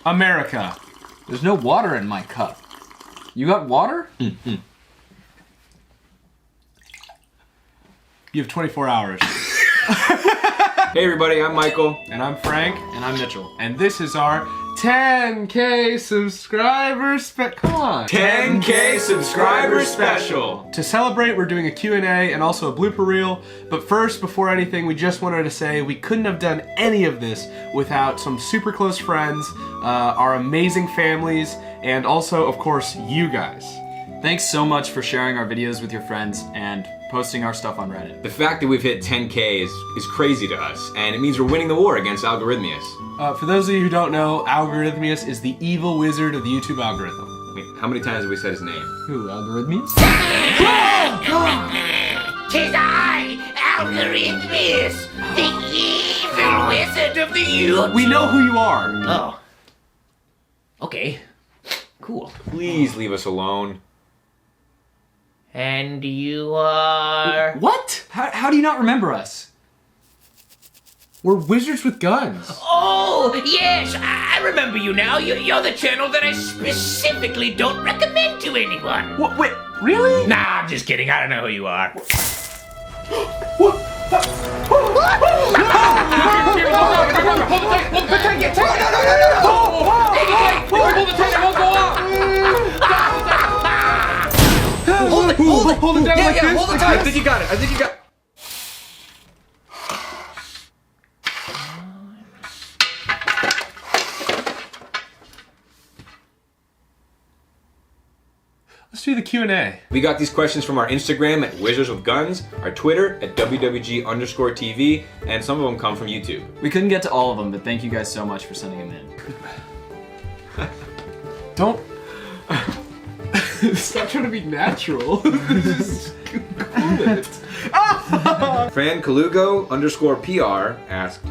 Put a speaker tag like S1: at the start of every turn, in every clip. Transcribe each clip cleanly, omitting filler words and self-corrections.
S1: America.
S2: There's no water in my cup. You got water?
S1: You have 24 hours.
S3: Hey everybody, I'm Michael.
S1: And I'm Frank.
S2: And I'm Mitchell.
S1: And this is our 10K subscribers come on.
S3: 10K subscriber special.
S1: To celebrate, we're doing a Q&A and also a blooper reel. But first, before anything, we just wanted to say we couldn't have done any of this without some super close friends, our amazing families, and also, of course, you guys.
S2: Thanks so much for sharing our videos with your friends and posting our stuff on Reddit.
S3: The fact that we've hit 10K is crazy to us, and it means we're winning the war against Algorithmius.
S1: For those of you who don't know, Algorithmius is the evil wizard of the YouTube algorithm.
S3: Wait, how many times have we said his name?
S2: Who, Algorithmius?
S4: Tis I, Algorithmius, the evil wizard of the YouTube.
S1: We know who you are.
S4: Oh. Okay. Cool.
S3: Please leave us alone.
S4: And you are...
S2: What? How do you not remember us?
S1: We're wizards with guns.
S4: Oh, yes, I remember you now. You're the channel that I specifically don't recommend to anyone.
S1: What? Wait, really?
S4: Nah, I'm just kidding. I don't know who you are.
S1: Hold it down like this.
S3: Hold it tight. I think you got it.
S1: Let's do the Q&A.
S3: We got these questions from our Instagram at Wizards with Guns, our Twitter at WWG_TV, and some of them come from YouTube.
S2: We couldn't get to all of them, but thank you guys so much for sending them in.
S1: Don't... Stop trying to be natural. Just cool it.
S3: Fran Kalugo_PR asked,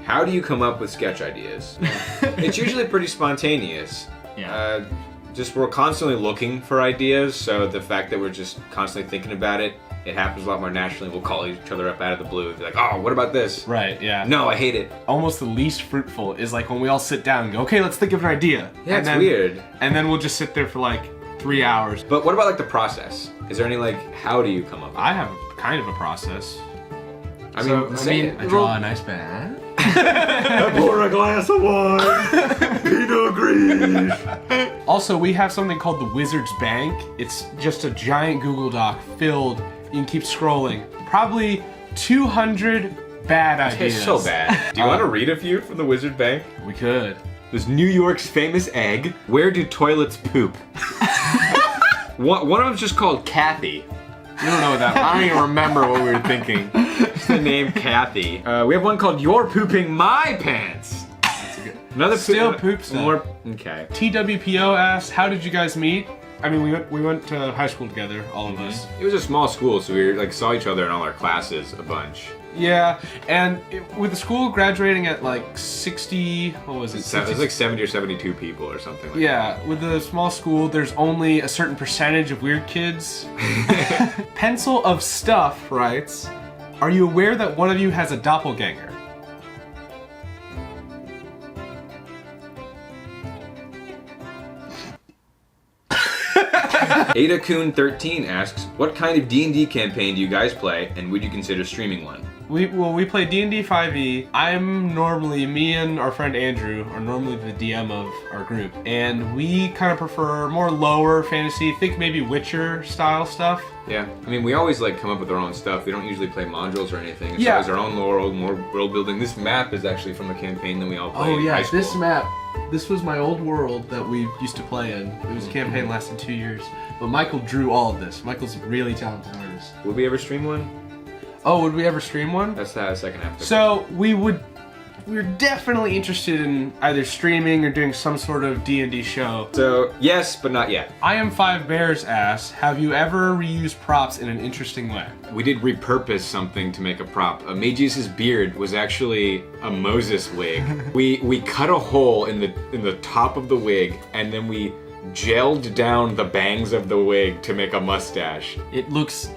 S3: how do you come up with sketch ideas? It's usually pretty spontaneous.
S2: Yeah.
S3: Just we're constantly looking for ideas, so the fact that we're just constantly thinking about it, it happens a lot more naturally. We'll call each other up out of the blue and be like, oh, what about this?
S1: Right, yeah.
S3: No, I hate it.
S1: Almost the least fruitful is like when we all sit down and go, okay, let's think of an idea.
S3: Yeah,
S1: and
S3: it's
S1: then,
S3: weird.
S1: And then we'll just sit there for like 3 hours.
S3: But what about like the process? Is there any like, how do you come up with it?
S1: I have kind of a process.
S3: I mean,
S1: I draw a nice band.
S3: I pour a glass of wine. Pinot Gris.
S1: Also, we have something called the Wizard's Bank. It's just a giant Google Doc filled. You can keep scrolling. Probably 200 bad ideas.
S3: It's so bad. Do you want to read a few from the Wizard Bank?
S1: We could.
S3: There's New York's famous egg. Where do toilets poop? One of them's just called Kathy.
S1: You don't know that. I don't even remember what we were thinking.
S3: It's the name Kathy. We have one called You're Pooping My Pants.
S1: That's good.
S3: Another
S1: Still poop stuff.
S3: More, okay.
S1: TWPO asked, how did you guys meet? I mean, we went to high school together, all of us.
S3: It was a small school, so we like saw each other in all our classes a bunch.
S1: Yeah, and with the school graduating at like 60, what was it?
S3: It was like 70 or 72 people or something like that.
S1: Yeah, with the small school, there's only a certain percentage of weird kids. Pencil of Stuff writes, are you aware that one of you has a doppelganger?
S3: AdaKoon13 asks, what kind of D&D campaign do you guys play, and would you consider streaming one?
S1: We play D&D 5e. Me and our friend Andrew are normally the DM of our group, and we kind of prefer more lower fantasy, think maybe Witcher style stuff.
S3: Yeah, I mean, we always like come up with our own stuff. We don't usually play modules or anything. It's
S1: Yeah.
S3: always our own lore, more world building. This map is actually from a campaign that we all played in high school.
S1: This map. This was my old world that we used to play in. It was a campaign that lasted 2 years. But Michael drew all of this. Michael's a really talented artist.
S3: Would we ever stream one?
S1: Oh, would we ever stream one?
S3: That's the second half.
S1: So we're definitely interested in either streaming or doing some sort of D&D show.
S3: So yes, but not yet.
S1: I Am 5 Bears asks, have you ever reused props in an interesting way?
S3: We did repurpose something to make a prop. Magius's beard was actually a Moses wig. we cut a hole in the top of the wig, and then we gelled down the bangs of the wig to make a mustache.
S1: It looks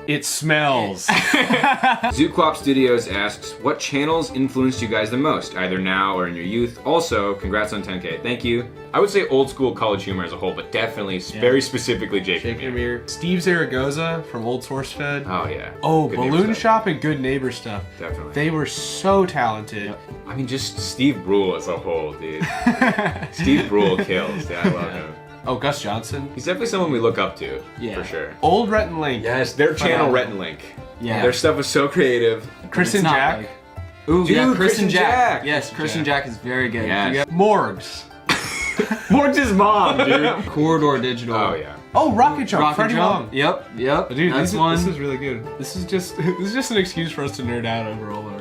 S1: It smells.
S3: Zooquop Studios asks, what channels influenced you guys the most, either now or in your youth? Also, congrats on 10K. Thank you. I would say old school College Humor as a whole, but definitely, very specifically Jake and Amir.
S1: Steve Zaragoza from Old SourceFed.
S3: Oh, yeah.
S1: Oh,
S3: Good
S1: Balloon
S3: Neighbor
S1: Shop and Good Neighbor stuff.
S3: Definitely.
S1: They were so talented.
S3: I mean, just Steve Brule as a whole, dude. Steve Brule kills. Yeah, I love him.
S1: Oh, Gus Johnson.
S3: He's definitely someone we look up to,
S2: Yeah.
S3: for sure.
S1: Old Rhett and Link.
S3: Yes, their channel, Rhett and Link.
S2: Yeah.
S3: Their stuff was so creative.
S1: Chris
S2: It's
S1: and
S2: not
S1: Jack.
S2: like- Ooh,
S3: Dude,
S2: yeah,
S3: Chris and Jack.
S2: Yes, Chris and Jack is very good.
S3: Yes.
S2: You got
S1: Morgs.
S3: Morg's mom, dude.
S2: Corridor Digital.
S3: Oh, yeah.
S1: Oh, Rocket Jump.
S2: Rocket
S1: Freddie
S2: Jump.
S1: Long.
S2: Yep.
S1: Dude,
S2: That's
S1: this is really good. This is just an excuse for us to nerd out over all our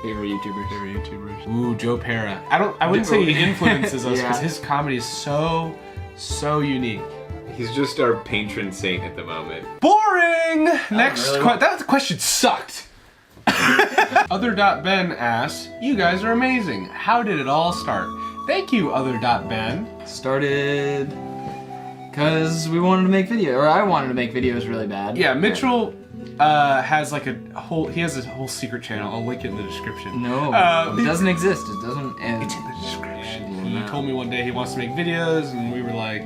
S2: favorite YouTubers.
S1: Ooh, Joe Pera. I wouldn't say he influences us because
S2: Yeah.
S1: his comedy is so unique.
S3: He's just our patron saint at the moment.
S1: Boring! Next
S2: really?
S1: that question sucked. Other.Ben asks, you guys are amazing. How did it all start? Thank you, Other.Ben.
S2: Started because we wanted to make videos, or I wanted to make videos really bad.
S1: Yeah, Mitchell has like a whole secret channel. I'll link it in the description.
S2: No, it doesn't exist. It doesn't. And
S1: It's in the description. He told me one day he wants to make videos, and we were like,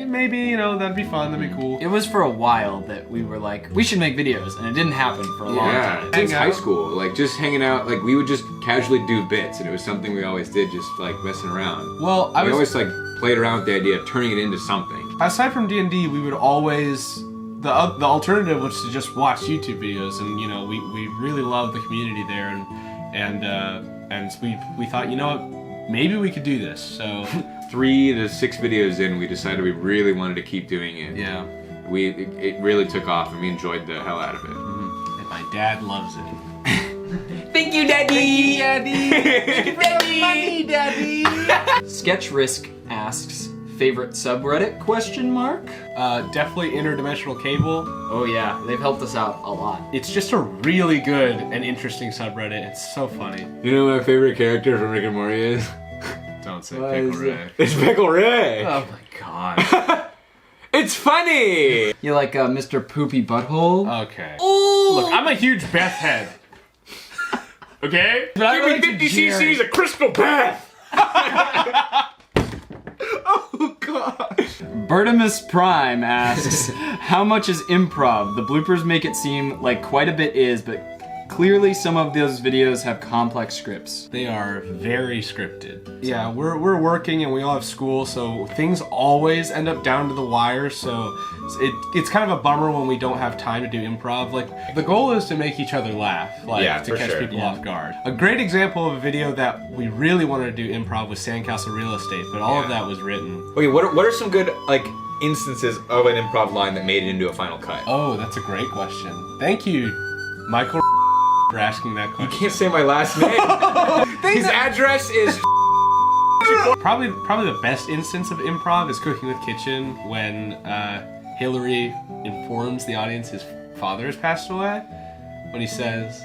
S1: maybe, that'd be fun, that'd be cool.
S2: it was for a while that we were like, we should make videos, and it didn't happen for a long
S3: Yeah,
S2: time.
S3: since
S1: Hang
S3: high
S1: out.
S3: school, like just hanging out, like we would just casually do bits, and it was something we always did, just like messing around.
S1: Well,
S3: We always like played around with the idea of turning it into something.
S1: aside from D&D, we would always, the alternative was to just watch YouTube videos, and we really loved the community there, and we thought, what, maybe we could do this. So
S3: 3 to 6 videos in, we decided we really wanted to keep doing it.
S1: yeah,
S3: It really took off, and we enjoyed the hell out of it.
S1: and my dad loves it.
S4: Thank you, Daddy.
S1: Daddy, Daddy.
S2: Sketch Risk asks, favorite subreddit? Question mark.
S1: Definitely Interdimensional Cable.
S2: Oh yeah, they've helped us out a lot.
S1: It's just a really good and interesting subreddit. It's so funny.
S3: You know what my favorite character from Rick and Morty is?
S1: Don't say
S2: What
S1: Pickle
S2: is
S1: Ray.
S2: it?
S3: It's Pickle Ray!
S1: Oh my god.
S3: It's funny!
S2: You like Mr. Poopy Butthole?
S1: Okay. Look, I'm a huge Beth head. Okay?
S2: But I
S3: Give me
S2: like
S3: 50
S2: Jerry.
S3: cc's of Crystal Bath! Oh god.
S2: Bertimus Prime asks, how much is improv? The bloopers make it seem like quite a bit is, but clearly some of those videos have complex scripts.
S1: They are very scripted. Yeah, we're working and we all have school, so things always end up down to the wire, so it's kind of a bummer when we don't have time to do improv. Like, the goal is to make each other laugh, like,
S3: Yeah,
S1: to
S3: for
S1: catch
S3: sure.
S1: people off guard. A great example of a video that we really wanted to do improv was Sandcastle Real Estate, but all of that was written.
S3: Okay, what are some good, like, instances of an improv line that made it into a final cut?
S1: Oh, that's a great question. Thank you, Michael, for asking that question.
S3: You can't say my last name. His address is...
S1: Probably the best instance of improv is Cooking with Kitchen when Hillary informs the audience his father has passed away. When he says,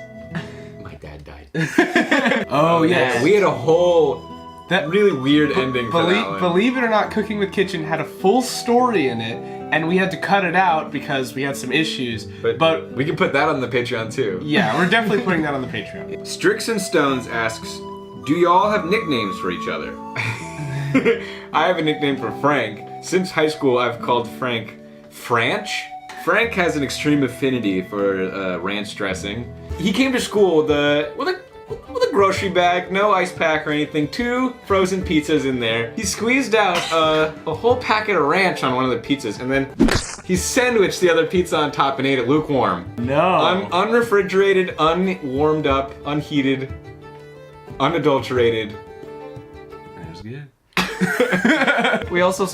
S3: My dad died.
S1: "Oh yes,
S3: We had a whole
S1: that
S3: really weird ending for that one.
S1: believe it or not, Cooking with Kitchen had a full story in it, and we had to cut it out because we had some issues. But
S3: we can put that on the Patreon too.
S1: yeah, we're definitely putting that on the Patreon.
S3: Strixon Stones asks, do y'all have nicknames for each other? I have a nickname for Frank. Since high school, I've called Frank Franch. Frank has an extreme affinity for ranch dressing. He came to school with a grocery bag, no ice pack or anything, 2 frozen pizzas in there. He squeezed out a whole packet of ranch on one of the pizzas, and then he sandwiched the other pizza on top and ate it lukewarm.
S1: No,
S3: Unrefrigerated, unwarmed up, unheated, unadulterated.
S1: that was good.
S2: We also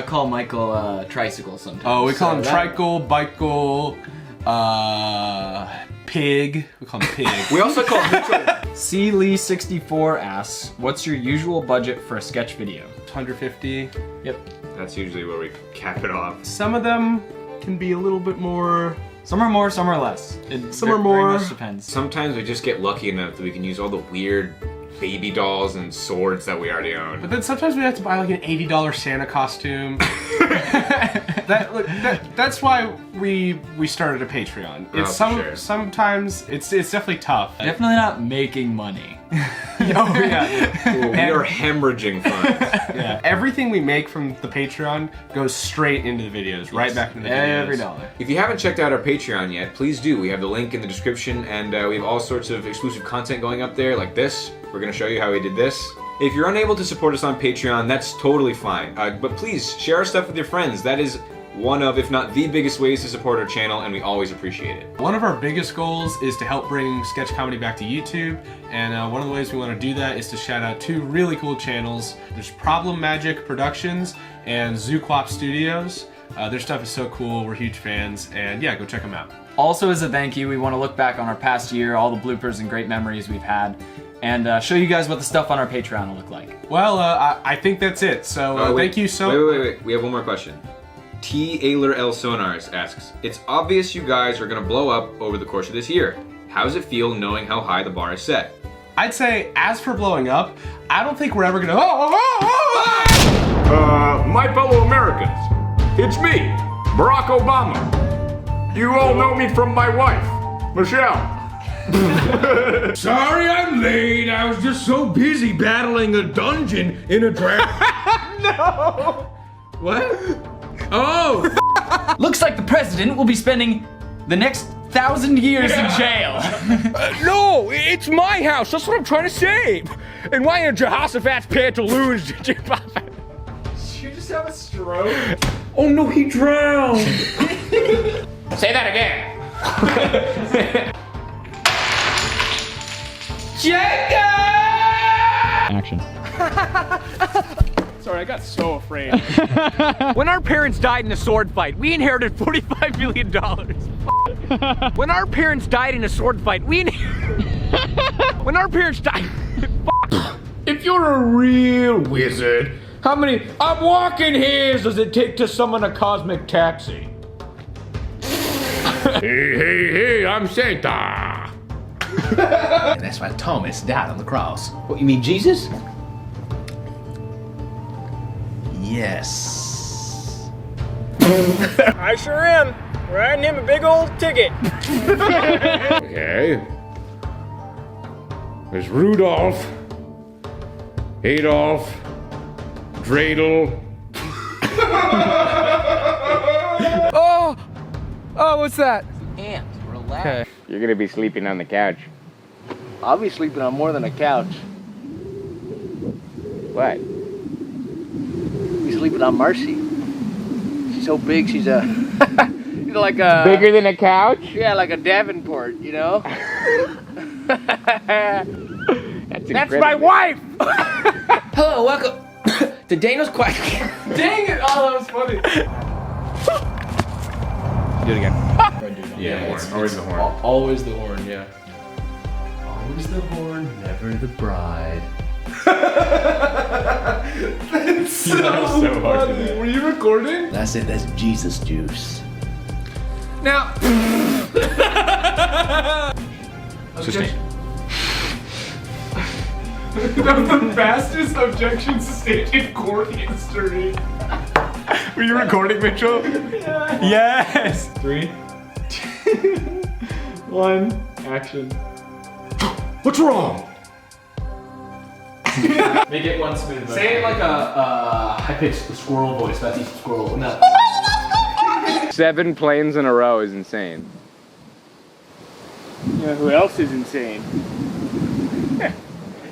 S2: call Michael Tricycle sometimes.
S1: Oh, we call him
S2: that-
S1: Tricle, Bicycle, Pig. We call him Pig.
S3: We also call Mitchell.
S2: C. Lee64 asks, what's your usual budget for a sketch video?
S1: 150.
S2: Yep.
S3: That's usually where we cap it off.
S1: Some of them can be a little bit more.
S2: Some are more, some are less. It
S1: Some are
S2: very
S1: more.
S2: much depends.
S3: Sometimes we just get lucky enough that we can use all the weird baby dolls and swords that we already own.
S1: But then sometimes we have to buy like an $80 Santa costume. That's why we started a Patreon. It's sometimes it's definitely tough.
S2: Definitely not making money.
S1: Oh yeah.
S3: Ooh, we are hemorrhaging funds.
S1: Yeah. Everything we make from the Patreon goes straight into the videos, right back into the videos.
S2: Every dollar.
S3: If you haven't checked out our Patreon yet, please do. We have the link in the description, and we have all sorts of exclusive content going up there, like this. We're gonna show you how we did this. If you're unable to support us on Patreon, that's totally fine. But please, share our stuff with your friends. That is one of, if not the biggest ways to support our channel, and we always appreciate it.
S1: One of our biggest goals is to help bring sketch comedy back to YouTube, and one of the ways we want to do that is to shout out two really cool channels. There's Problem Magic Productions and Zooquap Studios. Their stuff is so cool, we're huge fans, and yeah, go check them out.
S2: Also, as a thank you, we want to look back on our past year, all the bloopers and great memories we've had, and show you guys what the stuff on our Patreon will look like.
S1: Well, I think that's it, so thank you so much.
S3: Wait. We have one more question. T. Ayler L. Sonars asks, it's obvious you guys are going to blow up over the course of this year. How does it feel knowing how high the bar is set?
S1: I'd say, as for blowing up, I don't think we're ever gonna.
S5: My fellow Americans, it's me, Barack Obama. You all know me from my wife, Michelle.
S6: Sorry I'm late. I was just so busy battling a dungeon in a draft.
S1: No!
S6: What? Oh!
S2: Looks like the president will be spending the next 1,000 years in jail.
S6: No, it's my house. That's what I'm trying to save. And why are Jehoshaphat's pantaloons? Did you
S1: just have a stroke?
S6: Oh no, he drowned.
S4: Say that again.
S2: Action.
S6: Sorry, I got so afraid. When our parents died in a sword fight, we inherited $45 million. When our parents died in a sword fight, when our parents died. If you're a real wizard, how many I'm walking hairs does it take to summon a cosmic taxi? Hey, I'm Santa.
S4: And that's why Thomas died on the cross. What, you mean Jesus? Yes.
S6: I sure am. Riding him a big old ticket.
S5: Okay. There's Rudolph, Adolf, Dreidel.
S6: Oh, what's that?
S7: Ant, relax.
S6: Okay.
S5: You're gonna be sleeping on the couch.
S7: I'll be sleeping on more than a couch.
S5: What?
S7: Be sleeping on Marcy. She's so big, she's a, you know, like a...
S5: Bigger than a couch?
S7: Yeah, like a Davenport, you know?
S5: That's
S7: my wife!
S4: Hello, welcome to Daniel's Quiet.
S1: Dang it! Oh, that was funny.
S3: Do it again.
S1: Yeah,
S3: it's always the horn.
S1: Always the horn, yeah. Always the horn, never the bride. That's so funny. Were you recording?
S4: That's it, that's Jesus juice.
S6: Now.
S3: Sustain.
S1: That was the fastest objection sustained in court history. Were you recording, Mitchell? Yeah. Yes! 3, 2, 1, action.
S5: What's wrong?
S1: Make it one smooth. Say it like a high-pitched squirrel voice. That's each squirrel. No.
S5: 7 planes in a row is insane.
S6: You know who else is insane?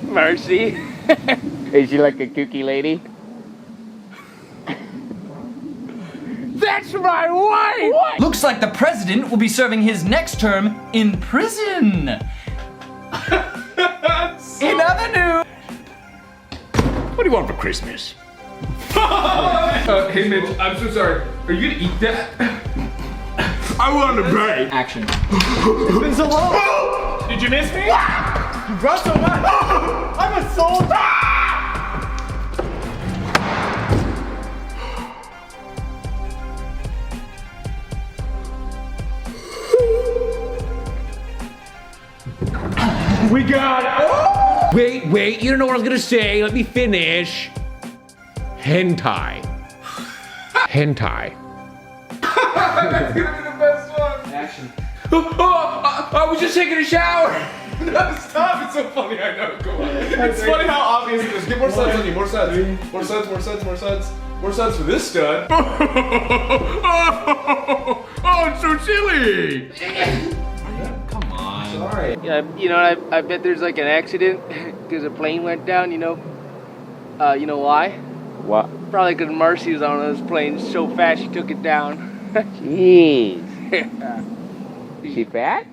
S6: Marcy.
S5: Is she like a kooky lady?
S6: That's my wife! What?
S2: Looks like the president will be serving his next term in prison. In other news.
S6: What do you want for Christmas?
S1: Hey Mitch, I'm so sorry. Are you gonna eat that?
S6: I want to pay.
S2: Action.
S6: It's been so long. Did you miss me? You brought so much. I'm a soldier. We got it. Wait, you don't know what I was gonna say. Let me finish. Hentai. Hentai.
S3: That's gonna be the best one.
S2: Action.
S6: I was just taking a shower.
S3: No, stop. It's so funny. I know. Go on. It's funny how obvious it is. Get more suds on you. More suds. More suds. More suds. More suds. More suds for this stud.
S5: Oh, it's so chilly!
S1: Come on.
S3: Sorry.
S7: Yeah, you know, I bet there's like an accident because a plane went down. You know why?
S6: What?
S7: Probably because Marcy was on those planes so fast she took it down.
S6: Jeez. Is she fat?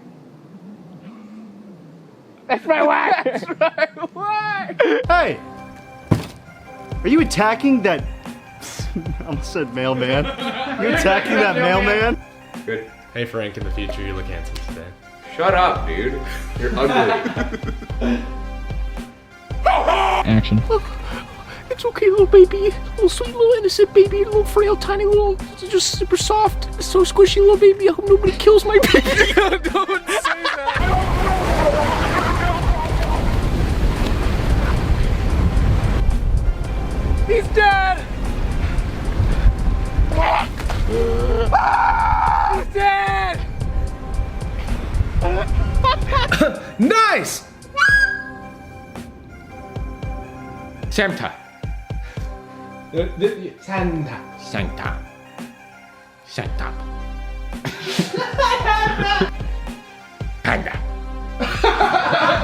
S6: That's my wife. That's my wife.
S8: Hey! Are you attacking that... I almost said mailman. You attacking that mailman?
S3: Good. Hey Frank, in the future you look handsome today. Shut up, dude. You're ugly.
S2: Action.
S6: It's okay, little baby. Little sweet, little innocent baby. Little frail, tiny, little, just super soft. So squishy, little baby. I hope nobody kills my baby. Don't say that. He's dead. He's dead.
S3: Nice!
S6: Santa.
S1: Santa.
S6: Santa. Santa. Panda.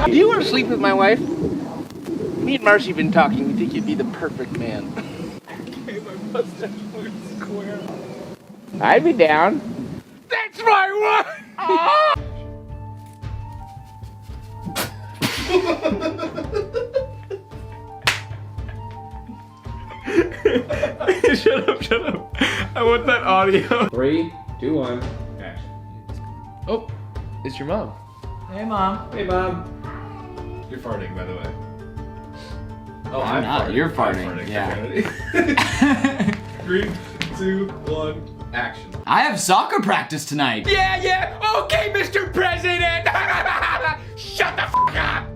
S7: Do you want to sleep with my wife? Me and Marcy have been talking. We think you'd be the perfect man.
S6: I'd be down. That's my wife.
S3: Shut up. I want that audio. 3, 2, 1, action. Oh, it's your mom.
S2: Hey, Mom.
S3: Hey, Mom. You're farting, by the way. Oh, I'm
S2: not.
S3: farting.
S2: You're
S3: I'm
S2: farting, yeah.
S3: 3, 2, 1, action.
S2: I have soccer practice tonight.
S6: Yeah. Okay, Mr. President. Shut the f up.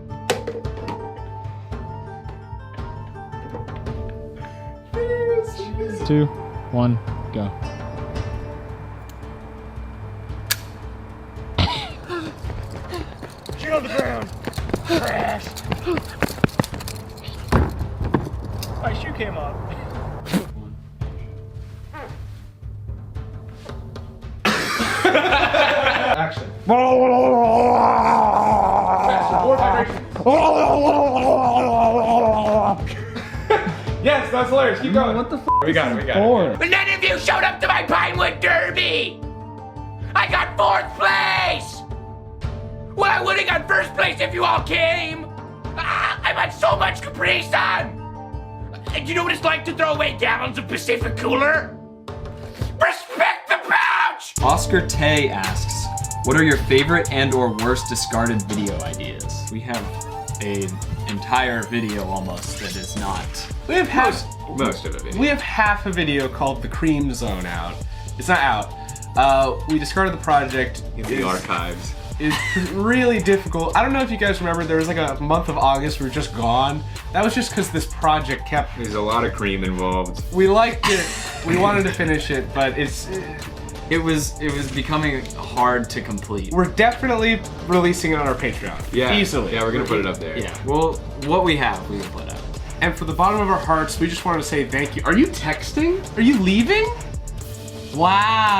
S9: 2, 1, go.
S7: Get on the ground. Crash. My shoe came off.
S3: Action. Yes, that's hilarious. Keep going. What the f? We got it.
S4: But none of you showed up to my Pinewood Derby! I got 4th place! Well, I would have got 1st place if you all came! I've had so much Capri Sun! Do you know what it's like to throw away gallons of Pacific Cooler? Respect the pouch!
S2: Oscar Tay asks, what are your favorite and/or worst discarded video ideas? We have an entire video almost that is not.
S1: We have
S3: Most of it.
S1: We have half a video called The Cream Zone out. It's not out. We discarded the project.
S3: In the archives.
S1: It's really difficult. I don't know if you guys remember, there was like a month of August we were just gone. That was just because this project kept...
S3: There's a lot of cream involved.
S1: We liked it. We wanted to finish it, but
S2: It was becoming hard to complete.
S1: we're definitely releasing it on our Patreon.
S3: Yeah.
S1: Easily.
S3: Yeah, we're gonna put it up there.
S2: Yeah. Well, what we have, we can put up.
S1: And for the bottom of our hearts, we just wanted to say thank you. Are you texting? Are you leaving? Wow.